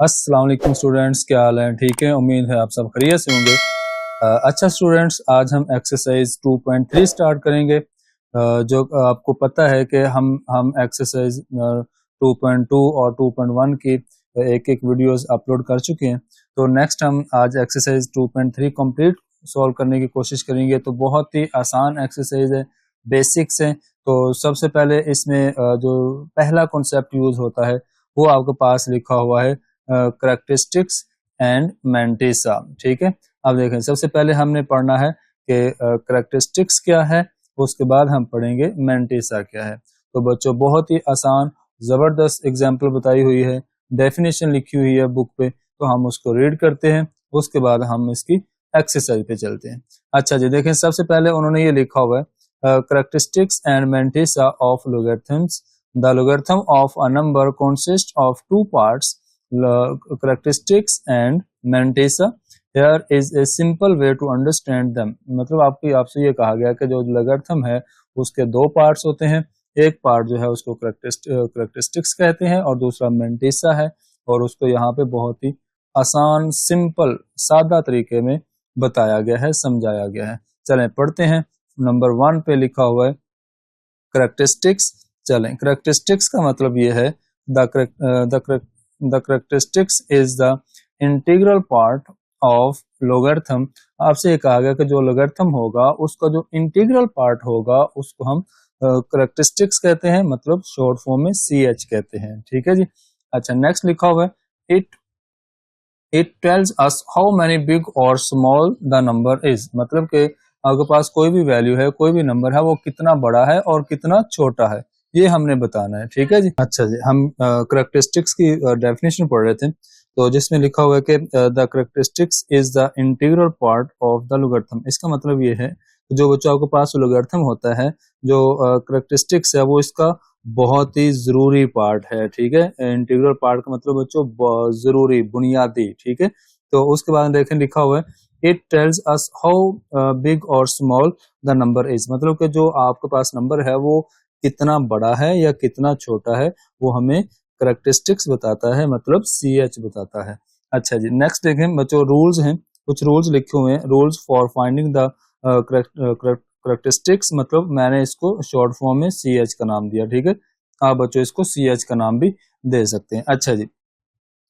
अस्सलाम वालेकुम स्टूडेंट्स, क्या हाल है? ठीक है, उम्मीद है आप सब खैरियत से होंगे। अच्छा स्टूडेंट्स, आज हम एक्सरसाइज 2.3 स्टार्ट करेंगे। जो आपको पता है कि हम एक्सरसाइज 2.2 और 2.1 की एक एक वीडियोस अपलोड कर चुके हैं। तो नेक्स्ट हम आज एक्सरसाइज 2.3 कंप्लीट सॉल्व करने की कोशिश करेंगे। तो बहुत ही आसान एक्सरसाइज है, बेसिक्स है। तो सबसे पहले इसमें जो पहला कॉन्सेप्ट यूज होता है वो आपके पास लिखा हुआ है, करेक्टरिस्टिक्स एंड मैंटिसा। ठीक है, अब देखें, सबसे पहले हमने पढ़ना है कि करेक्टरिस्टिक्स क्या है, उसके बाद हम पढ़ेंगे मैंटिसा क्या है। तो बच्चों, बहुत ही आसान जबरदस्त एग्जाम्पल बताई हुई है, डेफिनेशन लिखी हुई है बुक पे, तो हम उसको रीड करते हैं, उसके बाद हम इसकी एक्सरसाइज पे चलते हैं। अच्छा जी, देखें, सबसे पहले उन्होंने ये लिखा हुआ है, characteristics and mantissa of logarithms. The logarithm of a number consists of two parts, characteristics and mantissa. Here is a simple way to understand them. मतलब आपसे ये कहा गया कि जो logarithm है उसके दो पार्ट्स होते हैं। एक पार्ट जो है उसको characteristics कहते हैं और दूसरा mantissa है, और उसको यहाँ पे बहुत ही आसान, सिंपल, सादा तरीके में बताया गया है, समझाया गया है। चलें पढ़ते हैं। नंबर 1 पे लिखा हुआ है करेक्टरिस्टिक्स। चलें, करेक्टरिस्टिक्स का मतलब ये है, the characteristics is the integral part of logarithm. आपसे ये कहा गया कि जो लोगरिथम होगा उसका जो इंटीग्रल पार्ट होगा उसको हम करेक्टरिस्टिक्स कहते हैं, मतलब शॉर्ट फॉर्म में CH कहते हैं। ठीक है जी। अच्छा, नेक्स्ट लिखा हुआ है, it tells us how many big और स्मॉल द नंबर इज। मतलब कि आपके पास कोई भी वैल्यू है, कोई भी नंबर है, वो कितना बड़ा है और कितना छोटा है, ये हमने बताना है। ठीक है जी। अच्छा जी, हम करेक्टरिस्टिक्स की डेफिनेशन पढ़ रहे थे, तो जिसमें लिखा हुआ है कि the characteristics is the integral part of the logarithm. इसका मतलब ये है कि जो बच्चों आपके पास लोगरिथम होता है, जो करेक्टरिस्टिक्स है वो इसका बहुत ही जरूरी पार्ट है। ठीक है, इंटीग्रल पार्ट का मतलब बच्चों जरूरी, बुनियादी। ठीक है, तो उसके बाद देखें लिखा हुआ है, it tells us how big और स्मॉल द नंबर इज। मतलब कि जो आपके पास नंबर है वो कितना बड़ा है या कितना छोटा है, वो हमें करेक्टरिस्टिक्स बताता है, मतलब CH बताता है। अच्छा जी, नेक्स्ट देखें बच्चों, रूल्स हैं, कुछ रूल्स लिखे हुए हैं, rules for finding the characteristics. मतलब मैंने इसको शॉर्ट फॉर्म में CH का नाम दिया। ठीक है, आप बच्चों इसको CH का नाम भी दे सकते हैं। अच्छा जी,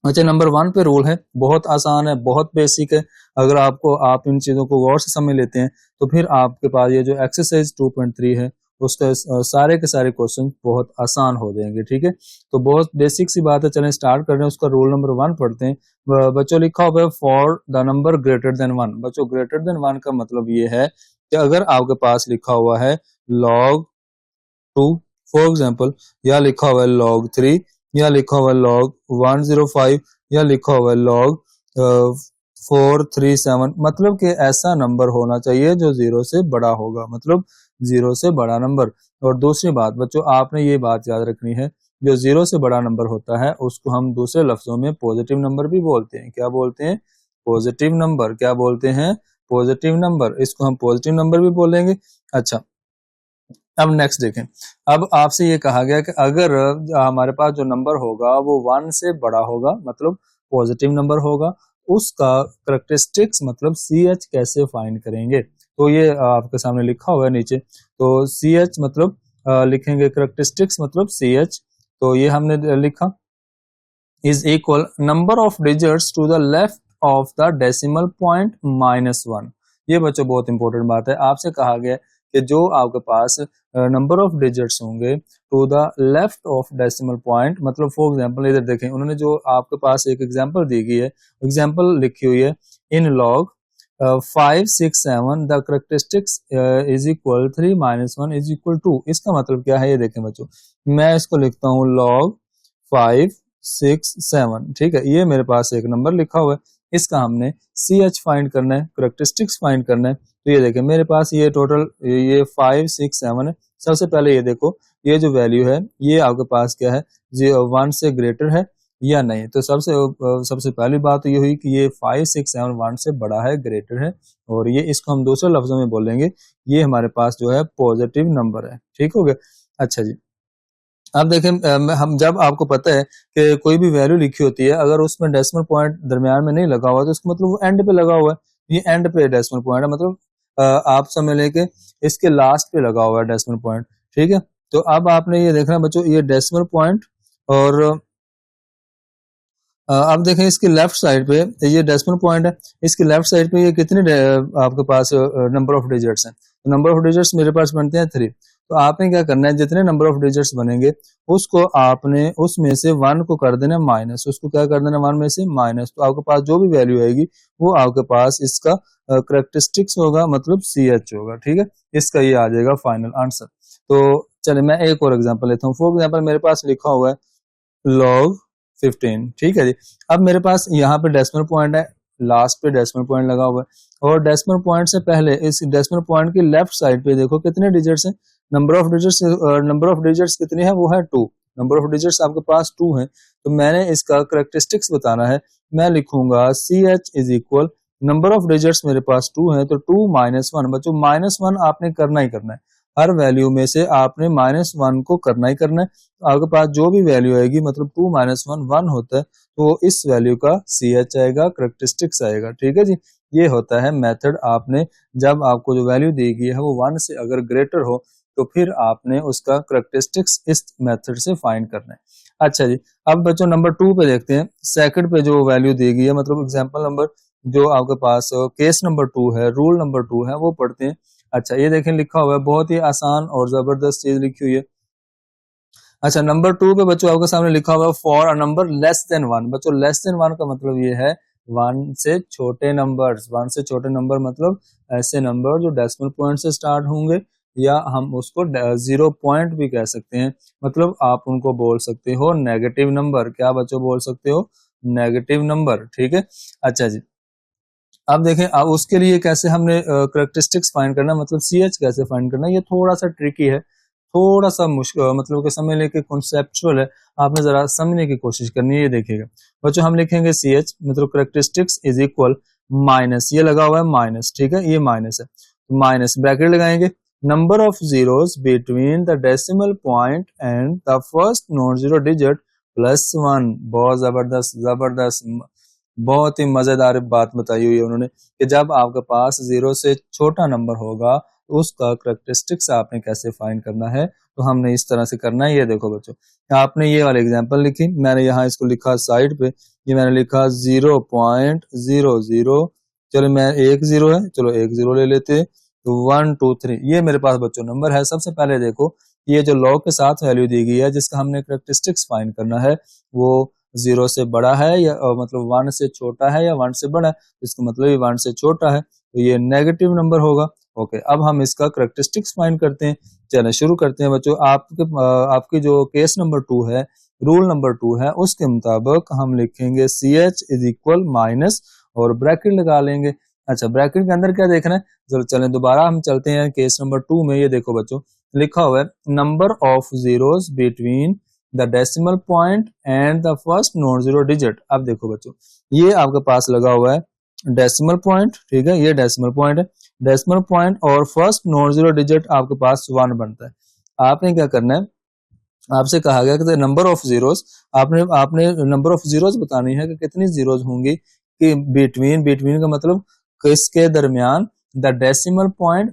अच्छा, नंबर 1 पे रूल है, बहुत आसान है, बहुत बेसिक है। अगर आप इन चीजों को गौर से समझ लेते हैं तो फिर आपके पास ये जो एक्सरसाइज 2.3 है उसका सारे के सारे क्वेश्चन बहुत आसान हो जाएंगे। ठीक है, तो बहुत बेसिक सी बात है। चलें स्टार्ट कर रहे हैं, उसका रूल नंबर 1 पढ़ते हैं। बच्चों, लिखा हुआ है for the number greater than 1। बच्चों, ग्रेटर देन 1 का मतलब ये है कि अगर आपके पास लिखा हुआ है log 2 फॉर एग्जाम्पल, या लिखा हुआ है log 3, या लिखा हुआ है log 105, या लिखा हुआ है log 437, मतलब कि ऐसा नंबर होना चाहिए जो 0 से बड़ा होगा, मतलब 0 से बड़ा नंबर। और दूसरी बात बच्चों, आपने ये बात याद रखनी है, जो 0 से बड़ा नंबर होता है उसको हम दूसरे लफ्जों में पॉजिटिव नंबर भी बोलते हैं। क्या बोलते हैं? Positive number. क्या बोलते हैं? Positive number. इसको हम पॉजिटिव नंबर भी बोलेंगे। अच्छा, अब नेक्स्ट देखें, अब आपसे ये कहा गया कि अगर हमारे पास जो नंबर होगा वो 1 से बड़ा होगा, मतलब पॉजिटिव नंबर होगा, उसका करेक्टरिस्टिक्स मतलब CH कैसे फाइंड करेंगे। तो ये आपके सामने लिखा हुआ है नीचे। तो CH मतलब लिखेंगे करेक्टरिस्टिक्स मतलब CH। तो ये हमने लिखा, is equal number of digits to the left of the decimal point -1। ये बच्चों बहुत इंपॉर्टेंट बात है, आपसे कहा गया कि जो आपके पास नंबर ऑफ डिजिट्स होंगे to the left of decimal point, मतलब फॉर एग्जांपल इधर देखें, उन्होंने जो आपके पास एक एग्जांपल दी गई है, एग्जांपल लिखी हुई है, इन log 5 6 7 the characteristics is equal 3 - 1 is equal 2। इसका मतलब क्या है ये देखें बच्चों, मैं इसको लिखता हूँ log 5 6 7। ठीक है, ये मेरे पास एक नंबर लिखा हुआ है, इसका हमने CH फाइंड करना है, करेक्टरिस्टिक्स फाइंड करना है। तो ये देखें मेरे पास ये टोटल ये 5 6 7 है। सबसे पहले ये देखो, ये जो वैल्यू है ये आपके पास क्या है, 1 से ग्रेटर है या नहीं। तो सबसे पहली बात तो ये हुई कि ये 5 6 7 1 से बड़ा है, ग्रेटर है, और ये इसको हम दूसरे लफ्जों में बोलेंगे ये हमारे पास जो है पॉजिटिव नंबर है। ठीक हो गया। अच्छा जी, अब देखें हम जब आपको पता है कि कोई भी वैल्यू लिखी होती है, अगर उसमें डेसिमल पॉइंट दरमियान में नहीं लगा हुआ तो इसका मतलब वो एंड पे लगा हुआ है। ये एंड पे डेसिमल पॉइंट है, मतलब आप समझ लें कि इसके लास्ट पे लगा हुआ है डेसिमल पॉइंट। ठीक है, तो अब आपने ये देखना बच्चों, ये डेसिमल पॉइंट और आप देखें इसके लेफ्ट साइड पे ये डेसिमल पॉइंट है, इसके लेफ्ट साइड पे ये कितने आपके पास नंबर ऑफ डिजिट्स हैं। तो नंबर ऑफ डिजिट्स मेरे पास बनते हैं 3। तो आपने क्या करना है, जितने नंबर ऑफ डिजिट्स बनेंगे उसको आपने उसमें से 1 को कर देना माइनस, उसको क्या कर देना 1 में से माइनस। तो आपके पास जो भी वैल्यू आएगी वो आपके पास इसका करेक्टरिस्टिक्स होगा, मतलब CH होगा। ठीक है, इसका ये आ जाएगा फाइनल आंसर। तो चलिए मैं एक और एग्जाम्पल लेता हूँ। फॉर एग्जाम्पल मेरे पास लिखा हुआ है log 15। ठीक है जी, अब मेरे पास यहाँ पे डेसिमल पॉइंट है, लास्ट पे डेसिमल पॉइंट लगा हुआ है, और डेसिमल पॉइंट से पहले इस डेसिमल पॉइंट की लेफ्ट साइड पे देखो कितने डिजिट्स हैं। नंबर ऑफ डिजिट्स कितनी है, वो है 2। नंबर ऑफ डिजिट्स आपके पास 2 है। तो मैंने इसका करेक्टरिस्टिक्स बताना है, मैं लिखूंगा CH is equal, number of digits मेरे पास 2 है, तो 2 माइनस 1। बच्चों -1 आपने करना ही करना है, हर वैल्यू में से आपने -1 को करना ही करना है। तो आपके पास जो भी वैल्यू आएगी, मतलब 2 माइनस 1 1 होता है, तो इस वैल्यू का CH आएगा, करेक्टरिस्टिक्स आएगा। ठीक है जी, ये होता है मेथड। आपने जब आपको जो वैल्यू दी गई है वो 1 से अगर ग्रेटर हो तो फिर आपने उसका करेक्टरिस्टिक्स इस मेथड से फाइंड करना है। अच्छा जी, अब बच्चों नंबर 2 पे देखते हैं। सेकंड पे जो वैल्यू दी गई है, मतलब एग्जांपल नंबर जो आपके पास केस नंबर 2 है, रूल नंबर 2 है, वो पढ़ते हैं। अच्छा, ये देखें लिखा हुआ है, बहुत ही आसान और जबरदस्त चीज लिखी हुई है। अच्छा, नंबर 2 पे बच्चों आपके सामने लिखा हुआ है for a number less than 1। बच्चों लेस देन 1 का मतलब ये है 1 से छोटे नंबर्स। 1 से छोटे नंबर मतलब ऐसे नंबर जो डेसिमल पॉइंट से स्टार्ट होंगे, या हम उसको 0 पॉइंट भी कह सकते हैं। मतलब आप उनको बोल सकते हो नेगेटिव नंबर। क्या बच्चों बोल सकते हो, नेगेटिव नंबर। ठीक है, अच्छा जी, अब देखें अब उसके लिए कैसे हमने करेक्टरिस्टिक्स फाइंड करना, मतलब CH कैसे फाइंड करना, ये थोड़ा सा ट्रिकी है, थोड़ा सा मुश्किल, मतलब कि समझ लेके कॉन्सेप्चुअल है। आपने जरा समझने की कोशिश करनी है। ये देखिएगा बच्चों, हम लिखेंगे CH मतलब करेक्टरिस्टिक्स इज इक्वल माइनस, ये लगा हुआ है माइनस। ठीक है, ये माइनस है, तो माइनस ब्रैकेट लगाएंगे, number of zeros between the decimal point and the first non zero digit +1। बहुत जबरदस्त जबरदस्त, बहुत ही मजेदार बात बताई हुई है उन्होंने कि जब आपके पास 0 से छोटा नंबर होगा तो उसका करेक्टरिस्टिक्स आपने कैसे फाइंड करना है। तो हमने इस तरह से करना है। ये देखो बच्चों, आपने ये वाली एग्जांपल लिखी, मैंने यहाँ इसको लिखा साइड पे, ये मैंने लिखा 0.00। चलो मैं 1 0 है, चलो 1 0 ले लेते हैं। तो 1 2 3 ये मेरे पास बच्चों नंबर है। सबसे पहले देखो, ये जो लॉग के साथ वैल्यू दी गई है जिसका हमने करेक्टरिस्टिक्स फाइंड करना है, वो 0 से बड़ा है या मतलब 1 से छोटा है, या 1 से बड़ा है, इसका मतलब ये 1 से छोटा है, तो ये नेगेटिव नंबर होगा। ओके, अब हम इसका करेक्टरिस्टिक्स फाइंड करते हैं। चलिए शुरू करते हैं बच्चों। आपकी जो केस नंबर 2 है, रूल नंबर 2 है, उसके मुताबिक हम लिखेंगे CH इज इक्वल माइनस और ब्रैकेट लगा लेंगे। अच्छा, ब्रैकेट के अंदर क्या देखना है, चलो चलें दोबारा हम चलते हैं केस नंबर 2 में। ये देखो बच्चों, लिखा हुआ है number of zeros between the decimal point and the first non zero digit. अब देखो बच्चों, ये आपके पास लगा हुआ है डेसिमल पॉइंट। ठीक है, ये डेसिमल पॉइंट है, डेसिमल पॉइंट और फर्स्ट नॉन जीरो डिजिट आपके पास 1 बनता है। आपने क्या करना है, आपसे कहा गया कि नंबर ऑफ जीरोस, आपने आपने नंबर ऑफ जीरोस बतानी है कि कितनी जीरोस होंगी, कि बिटवीन, बिटवीन का मतलब किसके दरमियान, the decimal point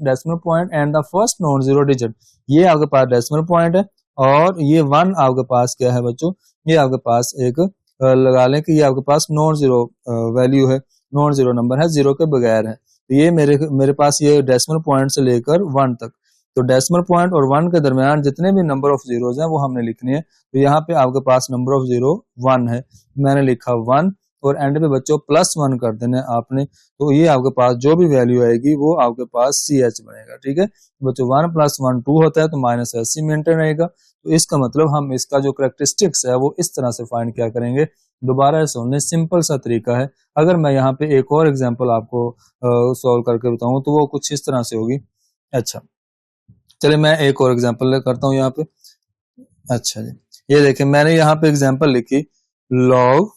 and the first non zero digit. ये आपके पास डेसिमल पॉइंट है, और ये 1 आपके पास क्या है बच्चों, ये आपके पास एक लगा लें कि ये आपके पास नॉन जीरो वैल्यू है, नॉन जीरो नंबर है, 0 के बगैर है। तो ये मेरे पास ये डेसिमल पॉइंट से लेकर 1 तक, तो डेसिमल पॉइंट और 1 के दरमियान जितने भी नंबर ऑफ जीरोज हैं वो हमने लिखनी है। तो यहाँ पे आपके पास नंबर ऑफ जीरो 1 है, मैंने लिखा 1, और एंड पे बच्चों +1 कर देना है आपने। तो ये आपके पास जो भी वैल्यू आएगी वो आपके पास CH बनेगा। ठीक है बच्चों, 1 + 1 2 होता है, तो माइनस ऐसे मेंटेन रहेगा। तो इसका मतलब हम इसका जो करेक्टरिस्टिक्स है वो इस तरह से फाइंड क्या करेंगे, दोबारा सुनने, सिंपल सा तरीका है। अगर मैं यहाँ पे एक और एग्जाम्पल आपको सॉल्व करके बताऊं तो वो कुछ इस तरह से होगी। अच्छा, चलिए मैं एक और एग्जांपल करता हूँ यहाँ पे। अच्छा जी, ये देखिए मैंने यहाँ पे एग्जांपल लिखी, log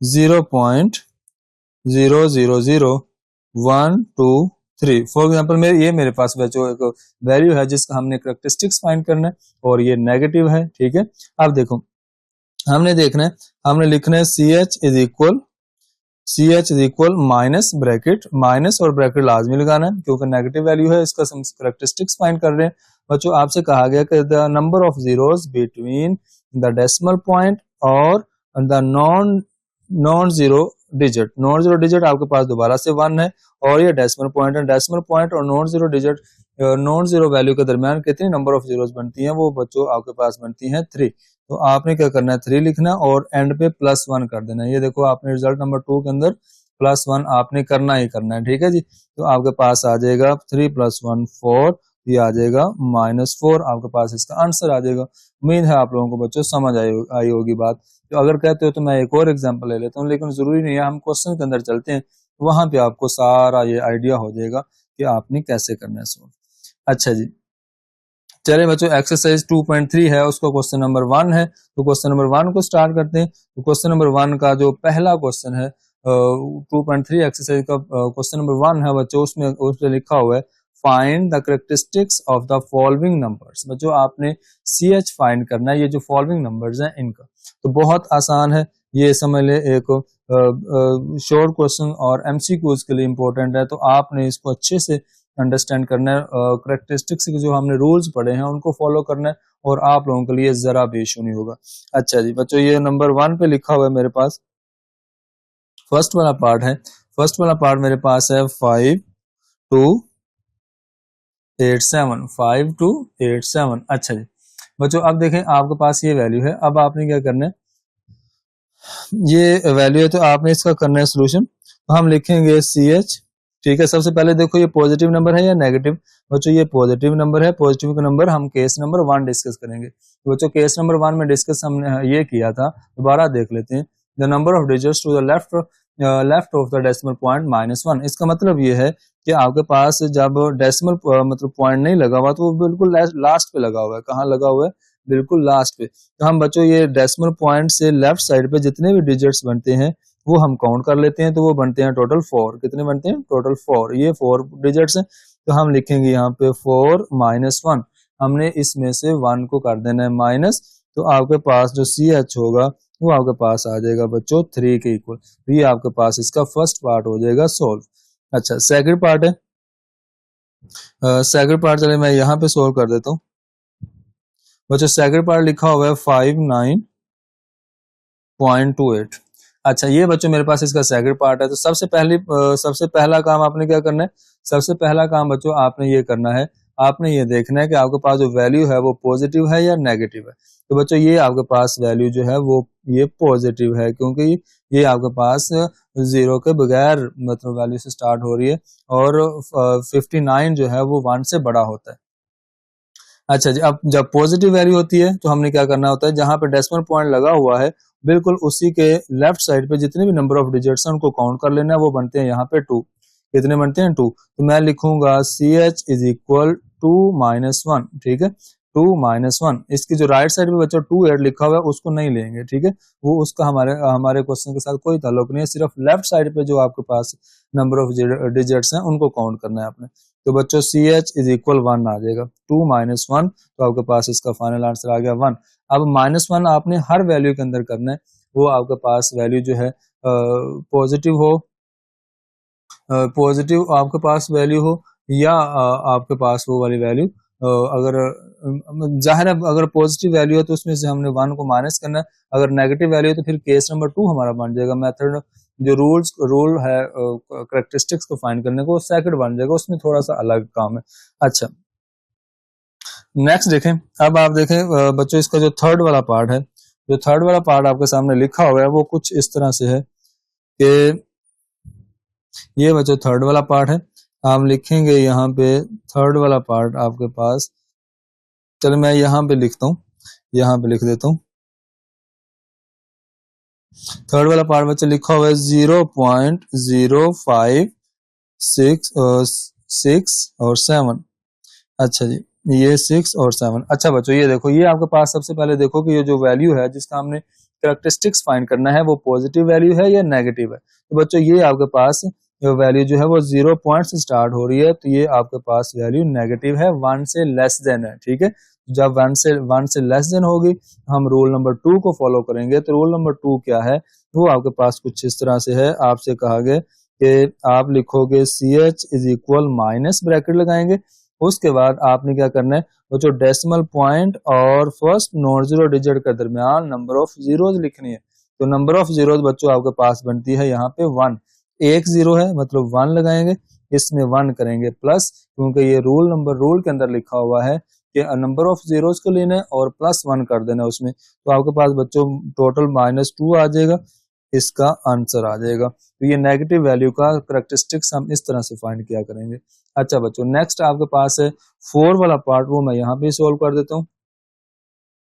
0.000123 3। फॉर एग्जाम्पल ये मेरे पास जो एक वैल्यू है जिसका हमने करेक्टरिस्टिक्स फाइंड करना है और ये नेगेटिव है, ठीक है। अब देखो हमने देखना है, हमने लिखना है CH is equal minus bracket, minus और ब्रैकेट लाजमी लगाना है क्योंकि नेगेटिव वैल्यू है, इसका हम करेक्टरिस्टिक्स फाइंड कर रहे हैं। बच्चों आपसे कहा गया कि the number of zeros between the decimal point और द नॉन जीरो डिजिट आपके पास दोबारा से 1 है और ये डेसिमल पॉइंट है। डेसिमल पॉइंट और नॉन जीरो वैल्यू के दरमियान कितनी नंबर ऑफ जीरोस बनती हैं, वो बच्चों आपके पास बनती हैं 3। तो आपने क्या करना है 3 लिखना और एंड पे +1 कर देना है। ये देखो आपने रिजल्ट नंबर 2 के अंदर +1 आपने करना ही करना है, ठीक है जी। तो आपके पास आ जाएगा 3 + 1 4, ये आ जाएगा -4, आपके पास इसका आंसर आ जाएगा। उम्मीद है आप लोगों को बच्चों समझ आई होगी बात। तो अगर कहते हो तो मैं एक और एग्जांपल ले लेता हूँ, लेकिन जरूरी नहीं है, हम क्वेश्चन के अंदर चलते हैं, वहां पे आपको सारा ये आइडिया हो जाएगा कि आपने कैसे करना है सोल्व। अच्छा जी, चलिए बच्चों एक्सरसाइज 2.3 है, उसका क्वेश्चन नंबर 1 है। तो क्वेश्चन नंबर 1 को स्टार्ट करते हैं। तो क्वेश्चन नंबर 1 का जो पहला क्वेश्चन है 2.3 एक्सरसाइज का क्वेश्चन नंबर 1 है बच्चों, उसमें लिखा हुआ है find the characteristics of the following numbers. बच्चों आपने CH फाइंड करना है, ये जो फॉलोइंग नंबर्स हैं इनका। तो बहुत आसान है, ये समझ ले एक शॉर्ट क्वेश्चन और MCQs के लिए इंपॉर्टेंट है, तो आपने इसको अच्छे से अंडरस्टैंड करना है। कैरेक्टरिस्टिक्स के जो हमने रूल्स पढ़े हैं उनको फॉलो करना है और आप लोगों के लिए जरा भी इशू नहीं होगा। अच्छा जी बच्चों, ये नंबर 1 पे लिखा हुआ है मेरे पास, फर्स्ट वाला पार्ट है। फर्स्ट वाला पार्ट मेरे पास है 5 2 8 7, 5 2 8 7। अच्छा जी बच्चों, अब देखें आपके पास ये वैल्यू है, अब आपने क्या करना है, ये वैल्यू है तो आपने इसका करना है सोल्यूशन। तो हम लिखेंगे CH, ठीक है। सबसे पहले देखो ये पॉजिटिव नंबर है या नेगेटिव। बच्चों ये पॉजिटिव नंबर है, पॉजिटिव का नंबर हम केस नंबर 1 डिस्कस करेंगे। तो बच्चों केस नंबर 1 में डिस्कस हमने ये किया था, दोबारा देख लेते हैं। The number of digits to the left of the decimal point -1। इसका मतलब ये है कि आपके पास जब डेसिमल मतलब पॉइंट नहीं लगा हुआ तो वो बिल्कुल लास्ट पे लगा हुआ है। कहाँ लगा हुआ है? बिल्कुल लास्ट पे। तो हम बच्चों ये डेसिमल पॉइंट से लेफ्ट साइड पे जितने भी डिजिट्स बनते हैं वो हम काउंट कर लेते हैं, तो वो बनते हैं टोटल 4। कितने बनते हैं? टोटल 4। ये 4 डिजिट्स हैं, तो हम लिखेंगे यहाँ पे 4 - 1। हमने इसमें से 1 को कर देना है माइनस, तो आपके पास जो CH होगा वो आपके पास आ जाएगा बच्चों 3 के इक्वल। तो ये आपके पास इसका फर्स्ट पार्ट हो जाएगा सोल्व। अच्छा सेकंड पार्ट है, सेकंड पार्ट चले मैं यहाँ पे सोल्व कर देता हूँ बच्चों। सेकंड पार्ट लिखा हुआ है 59.28। अच्छा ये बच्चों मेरे पास इसका सेकंड पार्ट है। तो सबसे पहला काम आपने क्या करना है, सबसे पहला काम बच्चों आपने ये करना है, आपने ये देखना है कि आपके पास जो वैल्यू है वो पॉजिटिव है या नेगेटिव है। तो बच्चों ये आपके पास वैल्यू जो है वो ये पॉजिटिव है, क्योंकि ये आपके पास 0 के बगैर मतलब वैल्यू से स्टार्ट हो रही है और 59 जो है वो 1 से बड़ा होता है। अच्छा जी, अब जब पॉजिटिव वैल्यू होती है तो हमने क्या करना होता है, जहां पे डेसिमल पॉइंट लगा हुआ है बिल्कुल उसी के लेफ्ट साइड पे जितने भी नंबर ऑफ डिजिट्स हैं उनको काउंट कर लेना है। वो बनते हैं यहाँ पे 2। कितने बनते हैं? 2। तो मैं लिखूंगा CH इज इक्वल 2 - 1, ठीक है। 2 - 1, इसकी जो राइट साइड पे बच्चा 28 लिखा हुआ है उसको नहीं लेंगे, ठीक है। वो उसका हमारे क्वेश्चन के साथ कोई ताल्लुक नहीं है, सिर्फ लेफ्ट साइड पे जो आपके पास नंबर ऑफ डिजिट्स हैं उनको काउंट करना है आपने। तो बच्चों CH इज इक्वल 1 आ जाएगा, 2 - 1, तो आपके पास इसका फाइनल आंसर आ गया 1। अब -1 आपने हर वैल्यू के अंदर करना है, वो आपके पास वैल्यू जो है पॉजिटिव हो, पॉजिटिव आपके पास वैल्यू हो या आपके पास वो वाली वैल्यू अगर जाहिर है अगर पॉजिटिव वैल्यू है तो उसमें से हमने 1 को माइनस करना है, अगर नेगेटिव वैल्यू है तो फिर केस नंबर 2 हमारा बन जाएगा। मेथड जो रूल है कैरेक्टरिस्टिक्स को फाइंड करने को सेकंड बन जाएगा, उसमें थोड़ा सा अलग काम है। अच्छा नेक्स्ट देखें, अब आप देखें बच्चों इसका जो थर्ड वाला पार्ट है, जो थर्ड वाला पार्ट आपके सामने लिखा हुआ है वो कुछ इस तरह से है कि ये बच्चों थर्ड वाला पार्ट है। हम लिखेंगे यहाँ पे थर्ड वाला पार्ट आपके पास, चलो मैं यहाँ पे लिखता हूँ, यहाँ पे लिख देता हूँ। थर्ड वाला पार्ट बच्चे लिखा हुआ है 0.056 और 7। अच्छा जी ये 6 और 7। अच्छा बच्चों ये देखो, ये आपके पास सबसे पहले देखो कि ये जो वैल्यू है जिसका हमने कैरेक्टरिस्टिक्स फाइंड करना है वो पॉजिटिव वैल्यू है या नेगेटिव है। तो बच्चों ये आपके पास वैल्यू जो है वो 0 पॉइंट से स्टार्ट हो रही है, तो ये आपके पास वैल्यू नेगेटिव है, 1 से लेस देन है। ठीक है, जब 1 से लेस देन होगी हम रूल नंबर 2 को फॉलो करेंगे। तो रूल नंबर 2 क्या है, वो आपके पास कुछ इस तरह से है। आपसे कहा गया कि आप लिखोगे CH is equal minus bracket लगाएंगे, उसके बाद आपने क्या करना है, वो जो डेसिमल पॉइंट और फर्स्ट नॉन जीरो डिजिट के दरमियान नंबर ऑफ जीरोज लिखनी है। तो नंबर ऑफ जीरोज बच्चों आपके पास बनती है यहाँ पे 1, एक जीरो है मतलब 1 लगाएंगे, इसमें 1 करेंगे प्लस, क्योंकि ये रूल के अंदर लिखा हुआ है कि नंबर ऑफ जीरोज को लेना है और प्लस 1 कर देना है उसमें। तो आपके पास बच्चों टोटल -2 आ जाएगा, इसका आंसर आ जाएगा। तो ये नेगेटिव वैल्यू का करैक्टरिस्टिक्स हम इस तरह से फाइंड किया करेंगे। अच्छा बच्चों, नेक्स्ट आपके पास है 4 वाला पार्ट, वो मैं यहाँ पे सोल्व कर देता हूँ।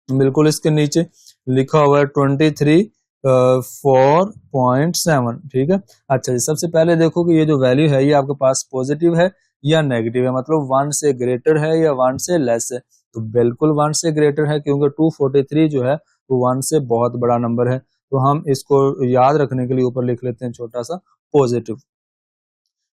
बिल्कुल इसके नीचे लिखा हुआ है 23.4.7। ठीक है, अच्छा जी, सबसे पहले देखो कि ये जो वैल्यू है ये आपके पास पॉजिटिव है या नेगेटिव है, मतलब 1 से ग्रेटर है या 1 से लेस है। तो बिल्कुल 1 से ग्रेटर है, क्योंकि 243 जो है वो 1 से बहुत बड़ा नंबर है। तो हम इसको याद रखने के लिए ऊपर लिख लेते हैं छोटा सा पॉजिटिव।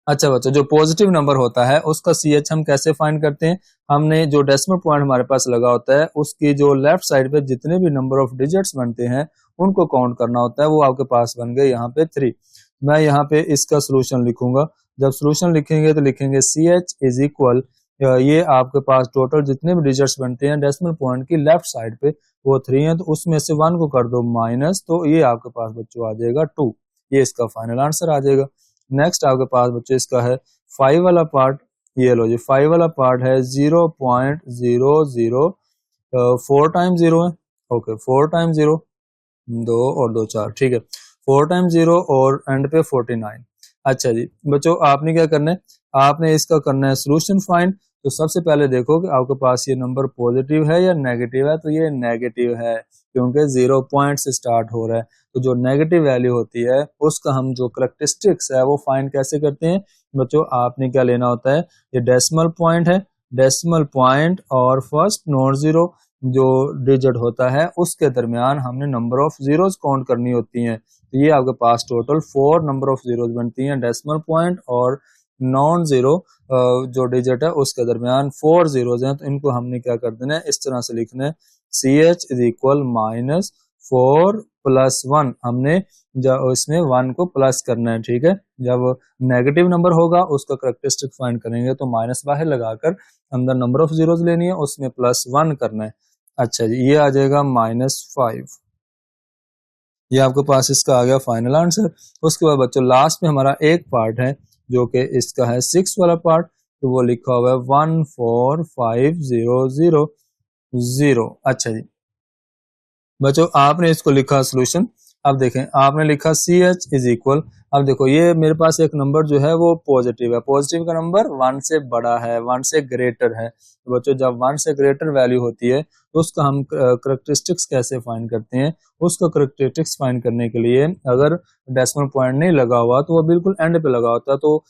अच्छा बच्चों, जो पॉजिटिव नंबर होता है उसका CH हम कैसे फाइंड करते हैं, हमने जो डेसिमल पॉइंट हमारे पास लगा होता है उसकी जो लेफ्ट साइड पे जितने भी नंबर ऑफ डिजिट्स बनते हैं उनको काउंट करना होता है। वो आपके पास बन गए यहाँ पे 3। मैं यहाँ पे इसका सोल्यूशन लिखूंगा। जब सोल्यूशन लिखेंगे तो लिखेंगे CH इज इक्वल, ये आपके पास टोटल जितने भी डिजिट्स बनते हैं डेसिमल पॉइंट की लेफ्ट साइड पे वो 3 है, तो उसमें से 1 को कर दो माइनस, तो ये आपके पास बच्चों आ जाएगा 2। ये इसका फाइनल आंसर आ जाएगा। नेक्स्ट आपके पास बच्चों इसका है 5 वाला पार्ट। ये लो जी, 5 वाला पार्ट है 0.00, 4 टाइम्स 0 है। ओके, 4 टाइम्स 0, 2 और 2 4। ठीक है, 4 टाइम्स 0 और एंड पे 49। अच्छा जी बच्चों, आपने क्या करना है, आपने इसका करना है सोल्यूशन फाइंड। तो सबसे पहले देखो कि आपके पास ये नंबर पॉजिटिव है या नेगेटिव है। तो ये नेगेटिव है, क्योंकि 0 पॉइंट से स्टार्ट हो रहा है। तो जो नेगेटिव वैल्यू होती है उसका हम जो करैक्टरिस्टिक्स है वो फाइंड कैसे करते हैं बच्चों, आपने क्या लेना होता है, ये डेसिमल पॉइंट है, डेसिमल पॉइंट और फर्स्ट नॉन जीरो जो डिजिट होता है उसके दरमियान हमने नंबर ऑफ जीरोस काउंट करनी होती हैं। तो ये आपके पास टोटल 4 नंबर ऑफ जीरोस बनती हैं, डेसिमल पॉइंट और नॉन जीरो जो डिजिट है उसके दरमियान 4 जीरोस हैं। तो इनको हमने क्या कर देना है, इस तरह से लिखना है, CH इज इक्वल -4 + 1। हमने जब इसमें 1 को प्लस करना है। ठीक है, जब नेगेटिव नंबर होगा उसका करैक्टरिस्टिक फाइंड करेंगे तो माइनस बाहर लगाकर अंदर नंबर ऑफ जीरोस लेनी है, उसमें +1 करना है। अच्छा जी, ये आ जाएगा -5। ये आपके पास इसका आ गया फाइनल आंसर। उसके बाद बच्चों लास्ट में हमारा एक पार्ट है जो कि इसका है 6 वाला पार्ट। तो वो लिखा हुआ है 1450000। अच्छा जी बच्चों, आपने इसको लिखा सोल्यूशन। अब देखें, आपने लिखा CH इज इक्वल, अब देखो ये मेरे पास एक नंबर जो है वो पॉजिटिव है, पॉजिटिव का नंबर 1 से बड़ा है, 1 से ग्रेटर है। तो बच्चों जब 1 से ग्रेटर वैल्यू होती है तो उसका हम करैक्टरिस्टिक्स कैसे फाइंड करते हैं, उसका करैक्टरिस्टिक्स फाइंड करने के लिए अगर डेसिमल पॉइंट नहीं लगा हुआ तो वो बिल्कुल एंड पे लगा होता है। तो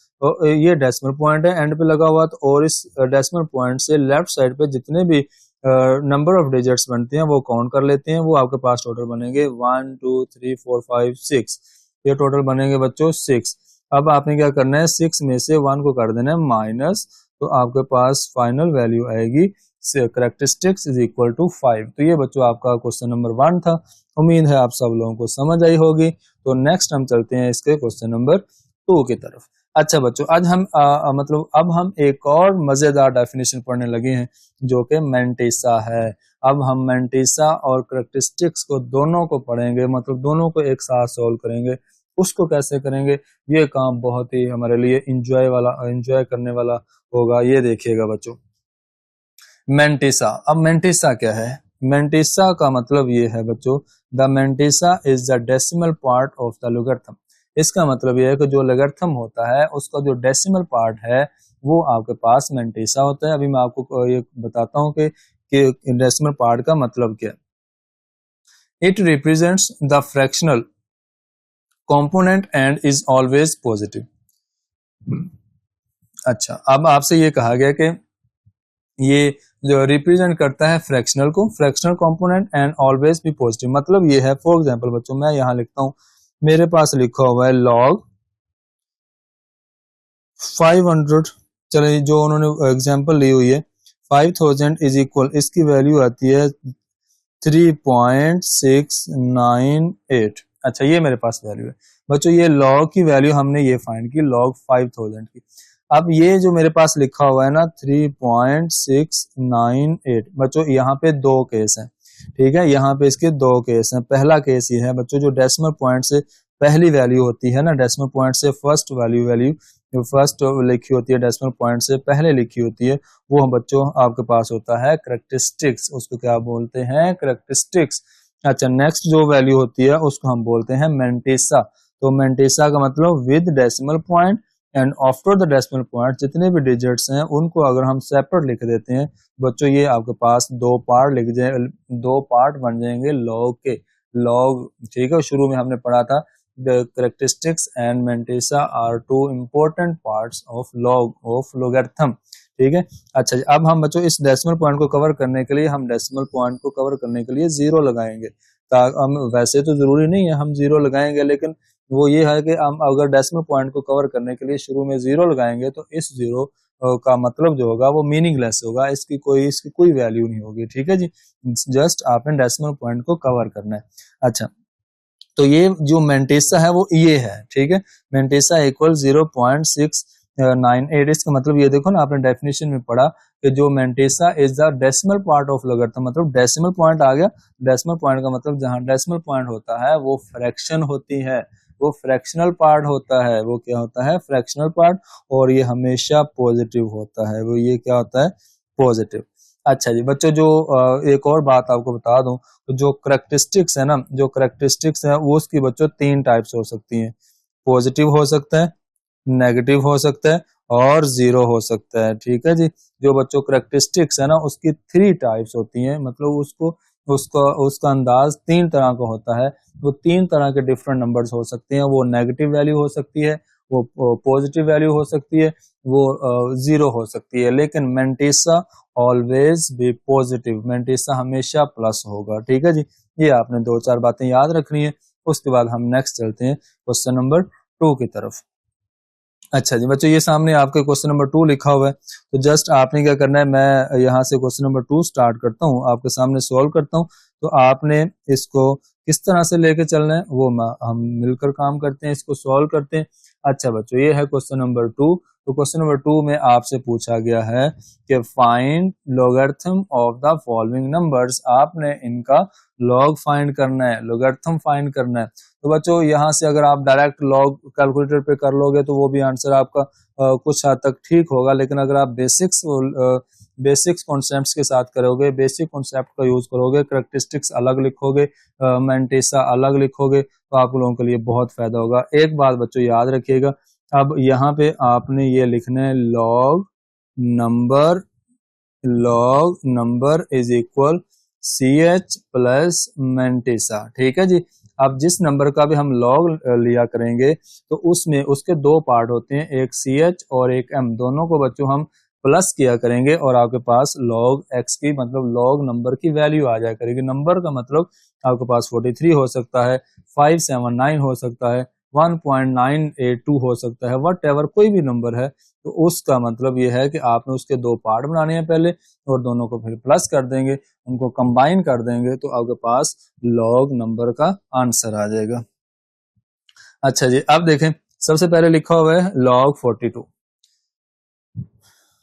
ये डेसिमल पॉइंट है एंड पे लगा हुआ, तो और इस डेसिमल पॉइंट से लेफ्ट साइड पे जितने भी नंबर ऑफ डिजिट्स बनते हैं वो काउंट कर लेते हैं। वो आपके पास टोटल बनेंगे 1 2 3 4 5 6, ये टोटल बनेंगे बच्चों 6। अब आपने क्या करना है, 6 में से 1 को कर देना है माइनस, तो आपके पास फाइनल वैल्यू आएगी करैक्टरिस्टिक्स इज इक्वल टू 5। तो ये बच्चों आपका क्वेश्चन नंबर 1 था। उम्मीद है आप सब लोगों को समझ आई होगी। तो नेक्स्ट हम चलते हैं इसके क्वेश्चन नंबर 2 की तरफ। अच्छा बच्चों, आज हम मतलब अब हम एक और मजेदार डेफिनेशन पढ़ने लगे हैं जो कि मेंटिसा है। अब हम मेंटिसा और करैक्टरिस्टिक्स को दोनों को पढ़ेंगे, मतलब दोनों को एक साथ सॉल्व करेंगे। उसको कैसे करेंगे, ये काम बहुत ही हमारे लिए एंजॉय करने वाला होगा। ये देखिएगा बच्चों, मेंटिसा। अब मेंटिसा क्या है, मेंटिसा का मतलब ये है बच्चों, the mantissa is the decimal part of the logarithm. इसका मतलब यह है कि जो लोगरिथम होता है उसका जो डेसिमल पार्ट है वो आपके पास मेंटिसा होता है। अभी मैं आपको ये बताता हूँ कि डेसिमल पार्ट का मतलब क्या है। It represents the fractional component and is always positive. अच्छा, अब आपसे ये कहा गया कि ये जो रिप्रेजेंट करता है फ्रैक्शनल को, फ्रैक्शनल कंपोनेंट एंड ऑलवेज भी पॉजिटिव। मतलब ये है, फॉर एग्जांपल बच्चों मैं यहाँ लिखता हूँ, मेरे पास लिखा हुआ है log 500, चलिए जो उन्होंने एग्जांपल ली हुई है 5000 इज इक्वल, इसकी वैल्यू आती है 3.698। अच्छा ये मेरे पास वैल्यू है बच्चों, ये लॉग की वैल्यू हमने ये फाइंड की लॉग 5000 की। अब ये जो मेरे पास लिखा हुआ है ना 3.698 बच्चों, यहाँ पे दो केस हैं, ठीक है, यहाँ पे इसके दो केस हैं। पहला केस ये है बच्चों, जो डेसिमल पॉइंट से पहली वैल्यू होती है ना, डेसिमल पॉइंट से फर्स्ट वैल्यू जो फर्स्ट लिखी होती है डेसिमल पॉइंट से पहले लिखी होती है, वो बच्चों आपके पास होता है करेक्टरिस्टिक्स, उसको क्या बोलते हैं, करेक्टरिस्टिक्स। अच्छा नेक्स्ट जो वैल्यू होती है उसको हम बोलते हैं मेंटेसा। तो मेंटेसा का मतलब with decimal point and after the decimal point, जितने भी डिजिट्स हैं उनको अगर हम सेपरेट लिख देते हैं बच्चों, ये आपके पास दो पार्ट बन जाएंगे लॉग के, लॉग, ठीक है। शुरू में हमने पढ़ा था the characteristics and mentissa are two important parts of logarithm, ठीक है। अच्छा अब हम बच्चों इस डेसिमल पॉइंट को कवर करने के लिए, हम डेसिमल पॉइंट को कवर करने के लिए जीरो लगाएंगे। हम वैसे तो जरूरी नहीं है हम जीरो लगाएंगे, लेकिन वो ये है कि हम अगर डेसिमल पॉइंट को कवर करने के लिए शुरू में जीरो लगाएंगे तो इस जीरो का मतलब जो होगा वो मीनिंगलेस होगा, इसकी कोई वैल्यू नहीं होगी, ठीक है जी। जस्ट आपने डेसिमल पॉइंट को कवर करना है। अच्छा तो ये जो मेंटेसा है वो ये है, ठीक है, मेंटेसा इक्वल 0.698। इसका मतलब ये देखो ना, आपने डेफिनेशन में पढ़ा कि जो mantissa is the decimal part of logarithm, मतलब डेसिमल पॉइंट आ गया। डेसिमल पॉइंट का मतलब जहां डेसिमल पॉइंट होता है वो फ्रैक्शन होती है, वो फ्रैक्शनल पार्ट होता है, वो क्या होता है, फ्रैक्शनल पार्ट, और ये हमेशा पॉजिटिव होता है, वो ये क्या होता है, पॉजिटिव। अच्छा जी बच्चों, जो एक और बात आपको बता दूं, तो जो करेक्टरिस्टिक्स है ना, जो करेक्टरिस्टिक्स है वो उसकी बच्चों तीन टाइप्स हो सकती हैं, पॉजिटिव हो सकता है, नेगेटिव हो सकता है, और जीरो हो सकता है, ठीक है जी। जो बच्चों करेक्टरिस्टिक्स है ना उसकी थ्री टाइप्स होती हैं, मतलब उसको उसका उसका अंदाज तीन तरह का होता है। वो तीन तरह के डिफरेंट नंबर्स हो सकते हैं, वो नेगेटिव वैल्यू हो सकती है, वो पॉजिटिव वैल्यू हो सकती है, वो जीरो हो सकती है, लेकिन मेंटेसा ऑलवेज बी पॉजिटिव, मेंटेसा हमेशा प्लस होगा, ठीक है जी। ये आपने दो चार बातें याद रखनी है। उसके बाद हम नेक्स्ट चलते हैं क्वेश्चन नंबर 2 की तरफ। अच्छा जी बच्चों, ये सामने आपके क्वेश्चन नंबर 2 लिखा हुआ है, तो जस्ट आपने क्या करना है, मैं यहाँ से क्वेश्चन नंबर 2 स्टार्ट करता हूँ, आपके सामने सॉल्व करता हूँ। तो आपने इसको किस तरह से लेके चलना है वो हम मिलकर काम करते हैं, इसको सॉल्व करते हैं। अच्छा बच्चों, ये है क्वेश्चन नंबर 2। तो क्वेश्चन नंबर 2 में आपसे पूछा गया है कि find logarithm of the following numbers, आपने इनका लॉग फाइंड करना है, लोगरिथम फाइंड करना है। तो बच्चों यहाँ से अगर आप डायरेक्ट लॉग कैलकुलेटर पे कर लोगे तो वो भी आंसर आपका कुछ हद तक ठीक होगा, लेकिन अगर आप बेसिक्स कॉन्सेप्ट्स के साथ करोगे, बेसिक कॉन्सेप्ट का यूज करोगे, करेक्टरिस्टिक्स अलग लिखोगे, मेंटेसा अलग लिखोगे, तो आप लोगों के लिए बहुत फायदा होगा। एक बात बच्चों याद रखिएगा, अब यहाँ पे आपने ये लिखना है log number is equal CH plus mantissa, ठीक है जी। अब जिस नंबर का भी हम लॉग लिया करेंगे तो उसमें उसके दो पार्ट होते हैं, एक CH और एक M, दोनों को बच्चों हम प्लस किया करेंगे और आपके पास log x की मतलब लॉग नंबर की वैल्यू आ जाया करेगी। नंबर का मतलब आपके पास 43 हो सकता है, 579 हो सकता है, 1.982 हो सकता है, वट एवर कोई भी नंबर है, तो उसका मतलब ये है कि आपने उसके दो पार्ट बनाने हैं पहले, और दोनों को फिर प्लस कर देंगे, उनको कंबाइन कर देंगे, तो आपके पास लॉग नंबर का आंसर आ जाएगा। अच्छा जी, अब देखें, सबसे पहले लिखा हुआ है log 42।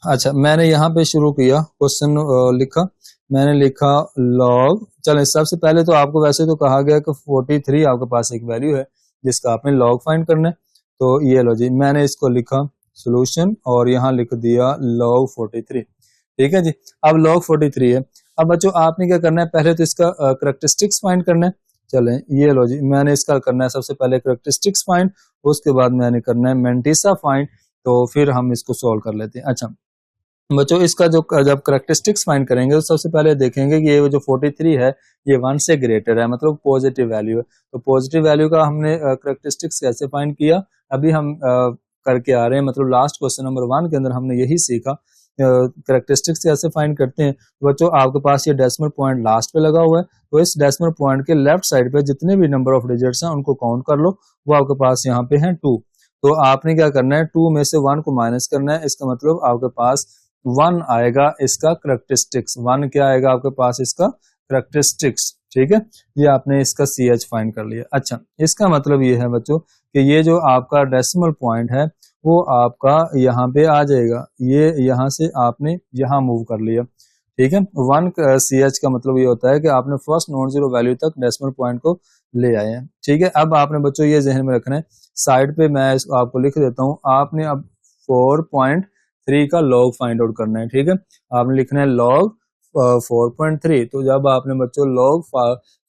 अच्छा मैंने यहाँ पे शुरू किया क्वेश्चन लिखा, मैंने लिखा log, चलें सबसे पहले तो आपको वैसे तो कहा गया कि 43 आपके पास एक वैल्यू है जिसका आपने log फाइंड करना है, तो ये लो जी, मैंने इसको लिखा सॉल्यूशन और यहाँ लिख दिया log 43, ठीक है जी। अब log 43 है। अब बच्चों आपने क्या करना है, पहले तो इसका करेक्टरिस्टिक्स फाइंड करना है। चलें ये लो जी, मैंने इसका करना है सबसे पहले करेक्टरिस्टिक्स फाइंड, उसके बाद मैंने करना है मेंटेसा फाइंड, तो फिर हम इसको सॉल्व कर लेते हैं। अच्छा बच्चों, इसका जो जब करेक्टरिस्टिक्स फाइंड करेंगे तो सबसे पहले देखेंगे कि ये जो 43 है ये 1 से ग्रेटर है, मतलब पॉजिटिव वैल्यू है। तो पॉजिटिव वैल्यू का हमने करेक्टरिस्टिक्स कैसे फाइंड किया, अभी हम करके आ रहे हैं, मतलब लास्ट क्वेश्चन नंबर 1 के अंदर हमने यही सीखा करेक्टरिस्टिक्स कैसे फाइंड करते हैं। तो बच्चों आपके पास ये डेसिमल पॉइंट लास्ट पे लगा हुआ है, तो इस डेसिमल पॉइंट के लेफ्ट साइड पे जितने भी नंबर ऑफ डिजिट्स हैं उनको काउंट कर लो, वो आपके पास यहाँ पे हैं 2। तो आपने क्या करना है, 2 में से 1 को माइनस करना है। इसका मतलब आपके पास 1 आएगा इसका करेक्टरिस्टिक्स। 1 क्या आएगा आपके पास इसका करेक्टरिस्टिक्स, ठीक है। ये आपने इसका CH फाइंड कर लिया। अच्छा, इसका मतलब ये है बच्चों कि ये जो आपका डेसिमल पॉइंट है वो आपका यहाँ पे आ जाएगा। ये यहाँ से आपने यहाँ मूव कर लिया, ठीक है। 1 CH का मतलब ये होता है कि आपने फर्स्ट नॉन जीरो वैल्यू तक डेसिमल पॉइंट को ले आए हैं, ठीक है। अब आपने बच्चों ये जहन में रखना है, साइड पे मैं इसको आपको लिख देता हूँ। आपने अब 4.3 का लॉग फाइंड आउट करना है, ठीक है। आपने लिखना है लॉग 4.3। तो जब आपने बच्चों लॉग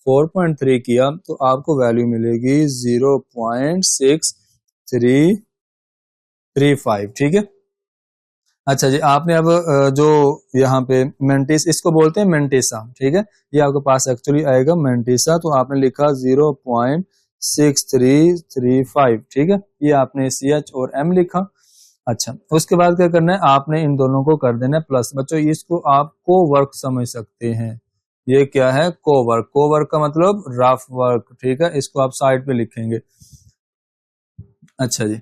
4.3 किया तो आपको वैल्यू मिलेगी 0.6335, ठीक है। अच्छा जी, आपने अब जो यहाँ पे मेंटिस, इसको बोलते हैं मेंटिसा, ठीक है। ये आपके पास एक्चुअली आएगा मेंटिसा। तो आपने लिखा 0.6335, ठीक है। ये आपने CH और M लिखा। अच्छा, उसके बाद क्या करना है, आपने इन दोनों को कर देना है प्लस। बच्चों इसको आप कोवर्क समझ सकते हैं। ये क्या है, कोवर्क। कोवर्क का मतलब रफ वर्क, ठीक है। इसको आप साइड पे लिखेंगे। अच्छा जी,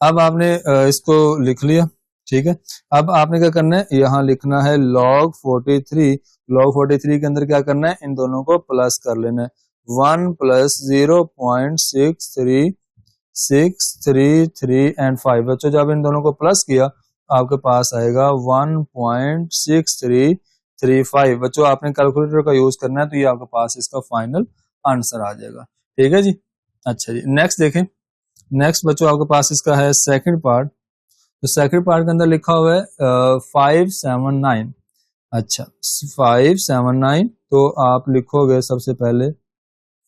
अब आपने इसको लिख लिया, ठीक है। अब आपने क्या करना है, यहाँ लिखना है log 43। log 43 के अंदर क्या करना है, इन दोनों को प्लस कर लेना है। 1 प्लस 0.63633 एंड 5। बच्चों जब इन दोनों को प्लस किया आपके पास आएगा 1.6335। बच्चों आपने कैलकुलेटर का यूज करना है, तो ये आपके पास इसका फाइनल आंसर आ जाएगा, ठीक है जी। अच्छा जी, नेक्स्ट देखें। नेक्स्ट बच्चों आपके पास इसका है सेकंड पार्ट। तो सेकंड पार्ट के अंदर लिखा हुआ है 579। अच्छा, 579। तो आप लिखोगे सबसे पहले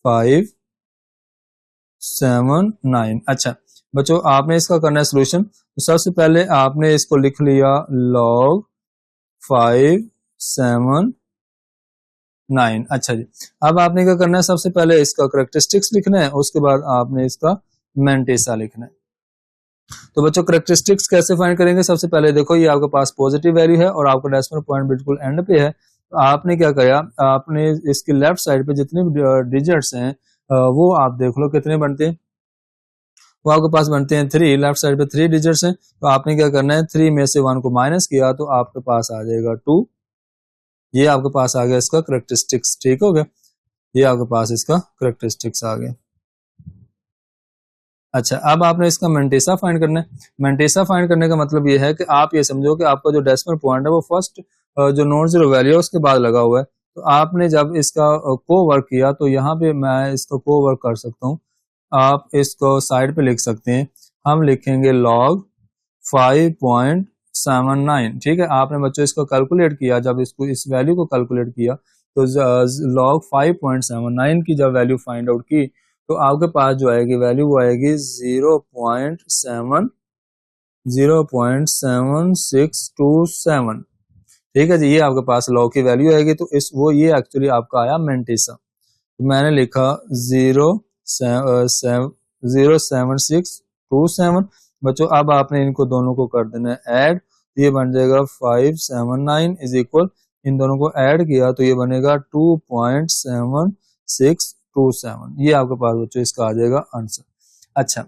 579। अच्छा बच्चों, आपने इसका करना है सोल्यूशन। तो सबसे पहले आपने इसको लिख लिया log 579। अच्छा जी, अब आपने क्या करना है, सबसे पहले इसका करेक्टरिस्टिक्स लिखना है, उसके बाद आपने इसका मेंटिसा लिखना है। तो बच्चों करेक्टरिस्टिक्स कैसे फाइंड करेंगे, सबसे पहले देखो ये आपके पास पॉजिटिव वैल्यू है और आपका डेसिमल पॉइंट बिल्कुल एंड पे है। तो आपने क्या किया, आपने इसकी लेफ्ट साइड पे जितने डिजिट्स हैं वो आप देख लो कितने बनते हैं। वो आपके पास बनते हैं 3। लेफ्ट साइड पे 3 डिजिट्स हैं। तो आपने क्या करना है, 3 में से 1 को माइनस किया तो आपके पास आ जाएगा 2। ये आपके पास आ गया इसका करेक्टरिस्टिक्स, ठीक हो गया। ये आपके पास इसका करेक्टरिस्टिक्स आ गया। अच्छा, अब आपने इसका मेंटिसा फाइंड करना है। मेंटिसा फाइंड करने का मतलब ये है कि आप ये समझो कि आपका जो डेसिमल पॉइंट है वो फर्स्ट जो नॉन जीरो वैल्यू है उसके बाद लगा हुआ है। तो आपने जब इसका को वर्क किया तो यहाँ पे मैं इसको को वर्क कर सकता हूँ। आप इसको साइड पे लिख सकते हैं। हम लिखेंगे log 5.79, ठीक है। आपने बच्चों इसको कैलकुलेट किया, जब इसको इस वैल्यू को कैलकुलेट किया तो log 5.79 की जब वैल्यू फाइंड आउट की तो आपके पास जो आएगी वैल्यू वो आएगी 0.7627, ठीक है जी। ये आपके पास लॉग की वैल्यू आएगी। तो इस वो ये एक्चुअली आपका आया मेंटिसा। तो मैंने लिखा 0.7627। बच्चों अब आपने इनको दोनों को कर देना है ऐड। ये बन जाएगा 579 इज इक्वल, इन दोनों को ऐड किया तो ये बनेगा 2.7627। ये आपके पास बच्चों इसका आ जाएगा आंसर। अच्छा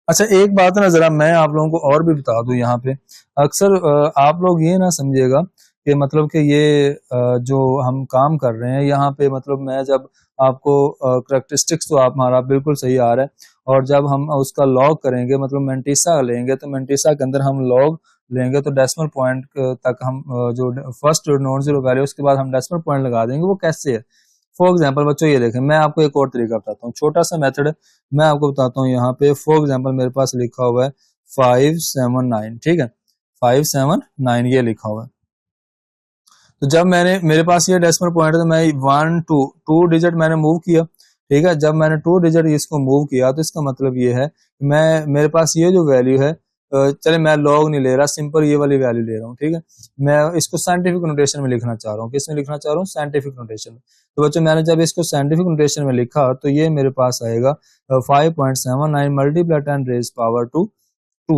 अच्छा, एक बात ना जरा मैं आप लोगों को और भी बता दूं, यहाँ पे अक्सर आप लोग ये ना समझिएगा कि मतलब कि ये जो हम काम कर रहे हैं यहाँ पे, मतलब मैं जब आपको करेक्टरिस्टिक्स तो आप हमारा बिल्कुल सही आ रहा है, और जब हम उसका लॉग करेंगे मतलब मेंटिसा लेंगे तो मेंटिसा के अंदर हम लॉग लेंगे तो डेसिमल पॉइंट तक हम जो फर्स्ट नॉन जीरो वैल्यू उसके बाद हम डेसिमल पॉइंट लगा देंगे। वो कैसे है, फॉर एग्जाम्पल बच्चों ये देखें, मैं आपको एक और तरीका बताता हूँ, छोटा सा मेथड है मैं आपको बताता हूँ। यहाँ पे फॉर एग्जाम्पल मेरे पास लिखा हुआ है 579, ठीक है। 579 ये लिखा हुआ है। तो जब मेरे पास ये डेसिमल पॉइंट है तो मैं 2 डिजिट मैंने मूव किया, ठीक है। जब मैंने 2 डिजिट इसको मूव किया तो इसका मतलब ये है मेरे पास ये जो वैल्यू है, चले मैं लॉग नहीं ले रहा, सिंपल ये वाली वैल्यू ले रहा हूँ, ठीक है। मैं इसको साइंटिफिक नोटेशन में लिखना चाह रहा हूँ। किस में लिखना चाह रहा हूँ, साइंटिफिक नोटेशन में। तो बच्चों मैंने जब इसको साइंटिफिक नोटेशन में लिखा तो ये मेरे पास आएगा 5.79 मल्टीप्लाई 10 रेज पावर 2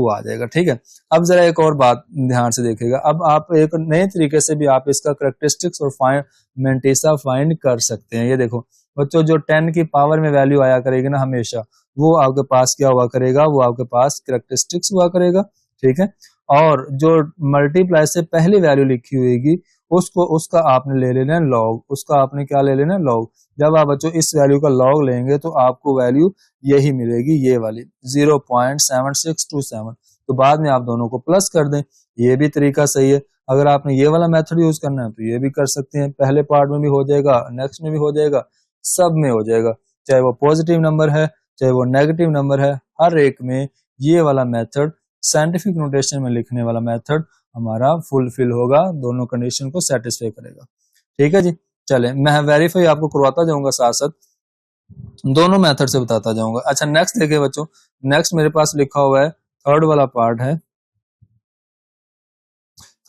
आ जाएगा, ठीक है। अब जरा एक और बात ध्यान से देखिएगा, अब आप एक नए तरीके से भी आप इसका करेक्टरिस्टिक्स और मेंटिसा फाइंड कर सकते हैं। ये देखो बच्चों जो 10 की पावर में वैल्यू आया करेगी ना हमेशा, वो आपके पास क्या हुआ करेगा, वो आपके पास कैरेक्टरिस्टिक्स हुआ करेगा, ठीक है। और जो मल्टीप्लाई से पहली वैल्यू लिखी हुएगी उसका आपने ले लेना है लॉग, उसका आपने क्या ले लेना है लॉग। जब आप बच्चों इस वैल्यू का लॉग लेंगे तो आपको वैल्यू यही मिलेगी, ये वाली 0.7627। तो बाद में आप दोनों को प्लस कर दें, ये भी तरीका सही है। अगर आपने ये वाला मेथड यूज करना है तो ये भी कर सकते हैं, पहले पार्ट में भी हो जाएगा, नेक्स्ट में भी हो जाएगा, सब में हो जाएगा, चाहे वो पॉजिटिव नंबर है चाहे वो नेगेटिव नंबर है, हर एक में ये वाला मेथड, साइंटिफिक नोटेशन में लिखने वाला मेथड हमारा फुलफिल होगा, दोनों कंडीशन को सेटिस्फाई करेगा, ठीक है जी। चले मैं वेरीफाई आपको करवाता जाऊंगा, साथ साथ दोनों मेथड से बताता जाऊंगा। अच्छा नेक्स्ट देखिए बच्चों, नेक्स्ट मेरे पास लिखा हुआ है थर्ड वाला पार्ट है,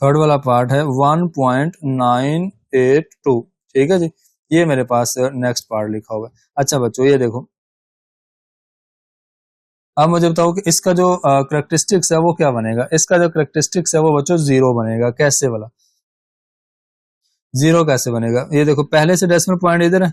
थर्ड वाला पार्ट है 1.982, ठीक है जी। ये मेरे पास नेक्स्ट पार्ट लिखा हुआ है। अच्छा बच्चों ये देखो, अब मुझे बताओ कि इसका जो करेक्टरिस्टिक्स है वो क्या बनेगा। इसका जो करेक्टरिस्टिक्स है वो बच्चों जीरो बनेगा। कैसे वाला जीरो कैसे बनेगा, ये देखो पहले से डेसिमल पॉइंट इधर है,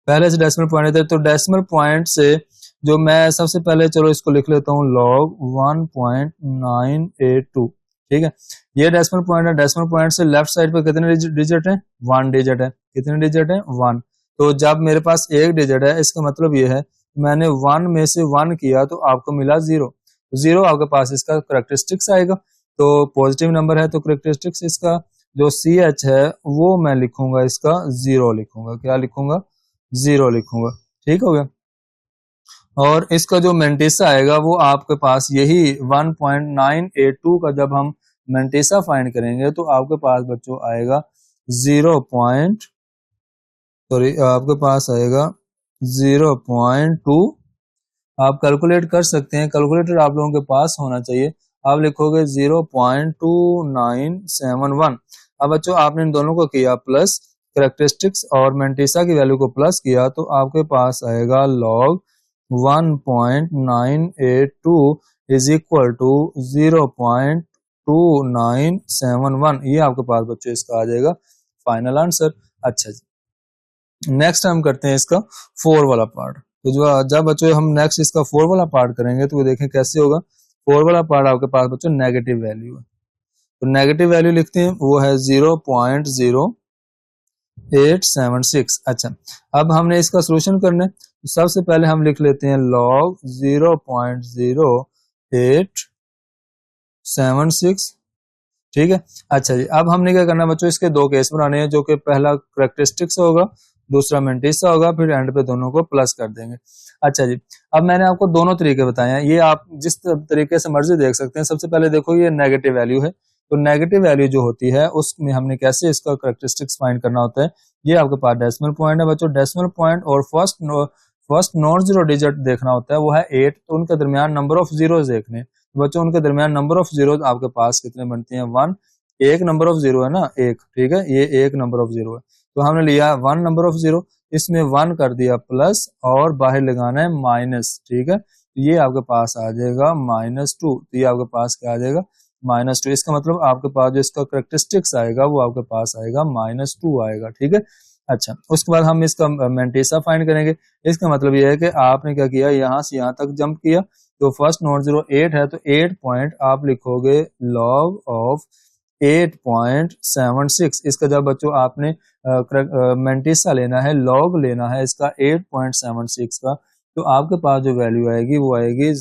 पहले से डेसिमल पॉइंट इधर, तो डेसिमल पॉइंट से जो मैं सबसे पहले चलो इसको लिख लेता हूँ लॉग 1.982, ठीक है। ये डेसिमल पॉइंट है, डेसिमल पॉइंट से लेफ्ट साइड पे कितने डिजिट है, 1 डिजिट है, कितने डिजिट है 1। तो जब मेरे पास एक डिजिट है इसका मतलब ये है मैंने 1 में से 1 किया तो आपको मिला 0, जीरो आपके पास इसका करेक्टरिस्टिक्स आएगा। तो पॉजिटिव नंबर है तो करेक्टरिस्टिक्स इसका जो CH है वो मैं लिखूंगा, इसका 0 लिखूंगा, क्या लिखूंगा 0 लिखूंगा, ठीक हो गया। और इसका जो मेंटिसा आएगा वो आपके पास यही 1.982 का जब हम मेंटिसा फाइंड करेंगे तो आपके पास बच्चों आएगा 0. सॉरी आपके पास आएगा 0.2। आप कैलकुलेट कर सकते हैं, कैलकुलेटर आप लोगों के पास होना चाहिए। आप लिखोगे 0.2971। अब बच्चों आपने इन दोनों को किया प्लस, करेक्टरिस्टिक्स और मेंटिसा की वैल्यू को प्लस किया तो आपके पास आएगा लॉग 1.982 इज इक्वल टू 0.2971। ये आपके पास बच्चों इसका आ जाएगा फाइनल आंसर। अच्छा जी नेक्स्ट हम करते हैं इसका 4 वाला पार्ट। तो जो जब बच्चों हम नेक्स्ट इसका 4 वाला पार्ट करेंगे तो देखें कैसे होगा। 4 वाला पार्ट आपके पास बच्चों नेगेटिव वैल्यू है, तो नेगेटिव वैल्यू लिखते हैं वो है 0.0876। अच्छा अब हमने इसका सोल्यूशन करना है तो सबसे पहले हम लिख लेते हैं लॉग 0.0876, ठीक है। अच्छा जी अब हमने क्या करना है बच्चों, इसके दो केस बनाने हैं, जो कि पहला करेक्टरिस्टिक्स होगा, दूसरा मेंटिसा होगा, फिर एंड पे दोनों को प्लस कर देंगे। अच्छा जी अब मैंने आपको दोनों तरीके बताए हैं, ये आप जिस तरीके से मर्जी देख सकते हैं। सबसे पहले देखो ये नेगेटिव वैल्यू है, तो नेगेटिव वैल्यू जो होती है उसमें हमने कैसे इसका करेक्टरिस्टिक्स फाइंड करना होता है। ये आपके पास डेसिमल पॉइंट है बच्चों, डेसिमल पॉइंट और फर्स्ट नॉन जीरो डिजिट देखना होता है वो है 8, तो उनके दरमियान नंबर ऑफ जीरो देखने, बच्चों उनके दरमियान नंबर ऑफ जीरो आपके पास कितने बनते हैं 1, एक नंबर ऑफ जीरो है ना एक, ठीक है, ये एक नंबर ऑफ जीरो है, तो हमने लिया 1 नंबर ऑफ जीरो, इसमें 1 कर दिया प्लस और बाहर लगाना है माइनस, ठीक है। ये आपके पास आ जाएगा -2, तो ये आपके पास क्या आ जाएगा -2। इसका मतलब आपके पास जो इसका करेक्टरिस्टिक्स आएगा वो आपके पास आएगा -2 आएगा, ठीक है। अच्छा उसके बाद हम इसका मेंटिसा फाइंड करेंगे। इसका मतलब ये है कि आपने क्या किया, यहाँ से यहाँ तक जंप किया, तो फर्स्ट नॉन जीरो 8 है तो 8 पॉइंट आप लिखोगे लॉग ऑफ 8.76। इसका जब बच्चों आपने मेंटिसा लेना है, लॉग लेना है इसका 8.76 का, तो आपके पास जो वैल्यू आएगी वो आएगी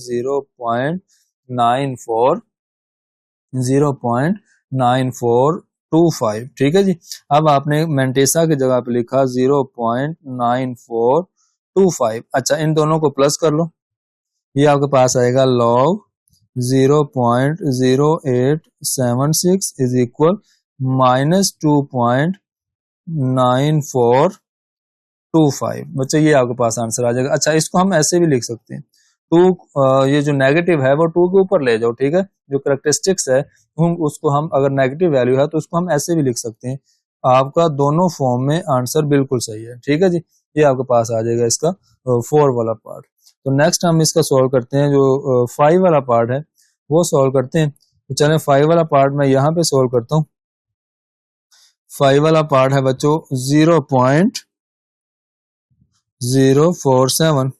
0.9425, ठीक है जी। अब आपने मेंटिसा की जगह पे लिखा 0.9425। अच्छा इन दोनों को प्लस कर लो, ये आपके पास आएगा लॉग 0.0876 इज इक्वल -2.9425। बच्चे ये आपके पास आंसर आ जाएगा। अच्छा इसको हम ऐसे भी लिख सकते हैं, ये जो नेगेटिव है वो 2 के ऊपर ले जाओ, ठीक है। जो करेक्टरिस्टिक्स है उसको हम अगर नेगेटिव वैल्यू है तो उसको हम ऐसे भी लिख सकते हैं। आपका दोनों फॉर्म में आंसर बिल्कुल सही है, ठीक है जी। ये आपके पास आ जाएगा इसका 4 वाला पार्ट। तो नेक्स्ट हम इसका सॉल्व करते हैं, जो 5 वाला पार्ट है वो सॉल्व करते हैं। तो चलें 5 वाला पार्ट मैं यहाँ पे सॉल्व करता हूँ। 5 वाला पार्ट है बच्चों 047।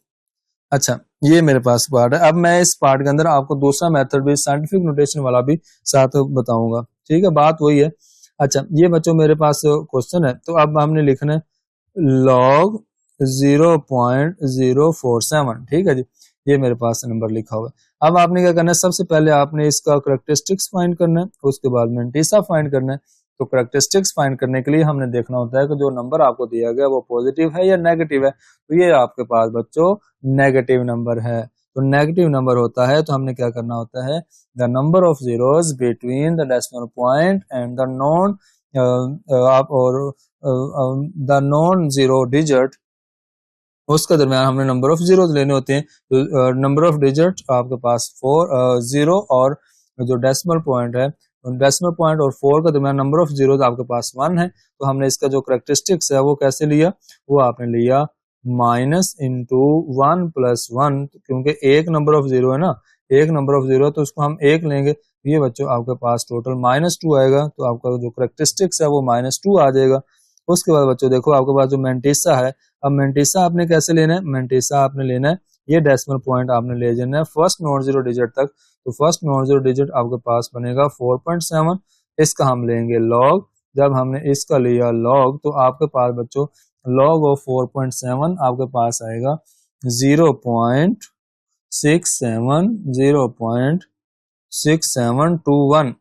अच्छा, ये मेरे पास पार्ट है। अब मैं इस पार्ट के अंदर आपको दूसरा मेथड भी, साइंटिफिक नोटेशन वाला भी साथ बताऊंगा। ठीक है, बात वही है। अच्छा, ये बच्चों मेरे पास क्वेश्चन है, तो अब हमने लिखना है log 0.047। ठीक है जी, ये मेरे पास नंबर लिखा हुआ है। अब आपने क्या करना है, सबसे पहले आपने इसका करेक्टरिस्टिक्स फाइंड करना है, उसके बाद मेंटिसा फाइंड करना है। तो करेक्टरिस्टिक्स फाइंड करने के लिए हमने देखना होता है कि जो नंबर आपको दिया गया वो पॉजिटिव है या नेगेटिव है। तो ये आपके पास बच्चों नेगेटिव नंबर है। तो नेगेटिव नंबर होता है तो हमने क्या करना होता है, the number of zeros between the decimal point and the non और द नॉन जीरो डिजिट, उसके दरमियान हमने नंबर ऑफ जीरो लेने होते हैं। तो नंबर ऑफ डिजिट आपके पास 0 और जो डेसिमल पॉइंट है, डेसिमल पॉइंट और 4 के दरमियान नंबर ऑफ जीरो आपके पास 1 है। तो हमने इसका जो करेक्टरिस्टिक्स है वो कैसे लिया, वो आपने लिया माइनस इंटू 1 प्लस 1, क्योंकि एक नंबर ऑफ जीरो है ना, एक नंबर ऑफ जीरो तो उसको हम एक लेंगे। ये बच्चों आपके पास टोटल -2 आएगा, तो आपका जो करेक्टरिस्टिक्स है वो -2 आ जाएगा। उसके बाद बच्चों देखो आपके पास जो मेंटिसा है, अब मेंटिसा आपने कैसे लेना है, मेंटिसा आपने लेना है ये डेसिमल पॉइंट आपने ले जाना है फर्स्ट नॉन जीरो डिजिट तक। तो फर्स्ट नॉन जीरो डिजिट आपके पास बनेगा 4.7, इसका हम लेंगे लॉग। जब हमने इसका लिया लॉग तो आपके पास बच्चों लॉग ऑफ 4.7 आपके पास आएगा 0.67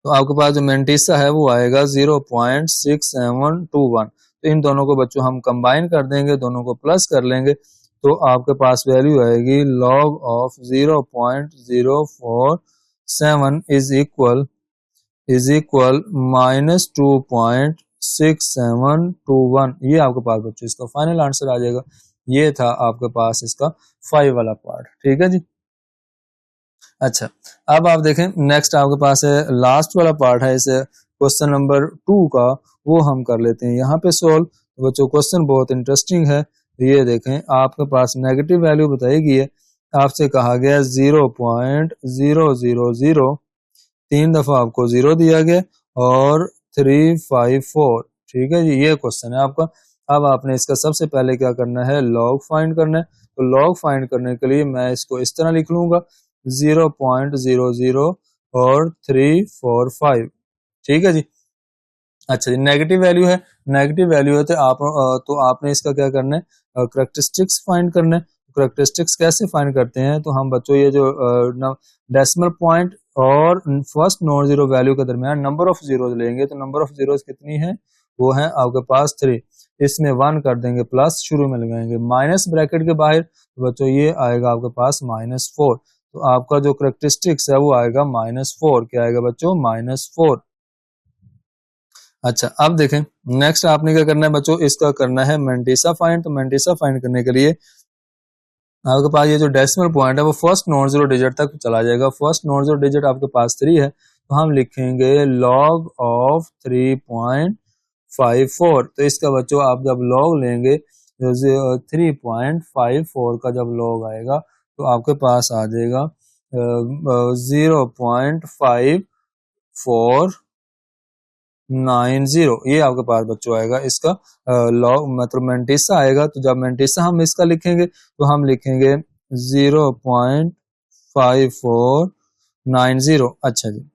तो आपके पास जो मेंटिसा है वो आएगा 0.6721। तो इन दोनों को बच्चों हम कंबाइन कर देंगे, दोनों को प्लस कर लेंगे, तो आपके पास वैल्यू आएगी log ऑफ 0.047 इज इक्वल -2.6721। ये आपके पास बच्चों इसका फाइनल आंसर आ जाएगा। ये था आपके पास इसका 5 वाला पार्ट। ठीक है जी। अच्छा, अब आप देखें नेक्स्ट आपके पास है लास्ट वाला पार्ट है इस क्वेश्चन नंबर 2 का, वो हम कर लेते हैं यहाँ पे सोल्व। तो बच्चों क्वेश्चन बहुत इंटरेस्टिंग है। ये देखें आपके पास नेगेटिव वैल्यू बताई गई है, आपसे कहा गया 0.000, 3 दफा आपको 0 दिया गया और 354। ठीक है जी, ये क्वेश्चन है आपका। अब आपने इसका सबसे पहले क्या करना है, लॉग फाइंड करना है। तो लॉग फाइंड करने के लिए मैं इसको इस तरह लिख लूंगा 0.00 और 345। ठीक है जी। अच्छा जी, नेगेटिव वैल्यू है, नेगेटिव वैल्यू है तो आपने इसका क्या करना है, करेक्टरिस्टिक्स फाइंड करना है। करेक्टरिस्टिक्स कैसे फाइंड करते हैं, तो हम बच्चों ये जो डेसिमल पॉइंट और फर्स्ट नॉन जीरो वैल्यू के दरमियान नंबर ऑफ जीरोस लेंगे। तो नंबर ऑफ जीरोस कितनी है, वो है आपके पास 3। इसमें 1 कर देंगे, प्लस शुरू में लगाएंगे, माइनस ब्रैकेट के बाहर, तो बच्चों ये आएगा आपके पास -4। तो आपका जो करेक्टरिस्टिक्स है वो आएगा -4। क्या आएगा बच्चों, -4। अच्छा, अब देखें नेक्स्ट आपने क्या करना है बच्चों, इसका करना है मेंटिसा फाइंड। तो मेंटिसा फाइंड करने के लिए आपके पास ये जो डेसिमल पॉइंट है वो फर्स्ट नॉन जीरो डिजिट तक चला जाएगा। फर्स्ट नॉन जीरो डिजिट आपके पास 3 है, तो हम लिखेंगे log ऑफ 3.54। तो इसका बच्चों आप जब log लेंगे, 3.54 का जब log आएगा तो आपके पास आ जाएगा 0.5490। ये आपके पास बच्चों आएगा इसका लॉग, मतलब मेंटिसा आएगा। तो जब मेंटिसा हम इसका लिखेंगे तो हम लिखेंगे 0.5490। अच्छा जी,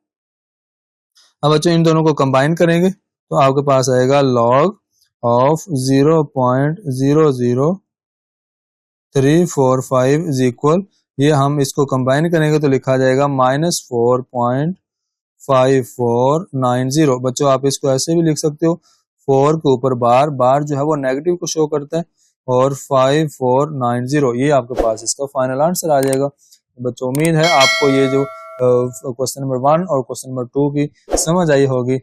अब बच्चों इन दोनों को कंबाइन करेंगे तो आपके पास आएगा लॉग ऑफ 0.00345 इज इक्वल, ये हम इसको कंबाइन करेंगे तो लिखा जाएगा -4.5490। बच्चों आप इसको ऐसे भी लिख सकते हो, 4 के ऊपर बार बार जो है वो नेगेटिव को शो करता है और 5490, ये आपके पास इसका फाइनल आंसर आ जाएगा। बच्चों उम्मीद है आपको ये जो क्वेश्चन नंबर 1 और क्वेश्चन नंबर 2 की समझ आई होगी।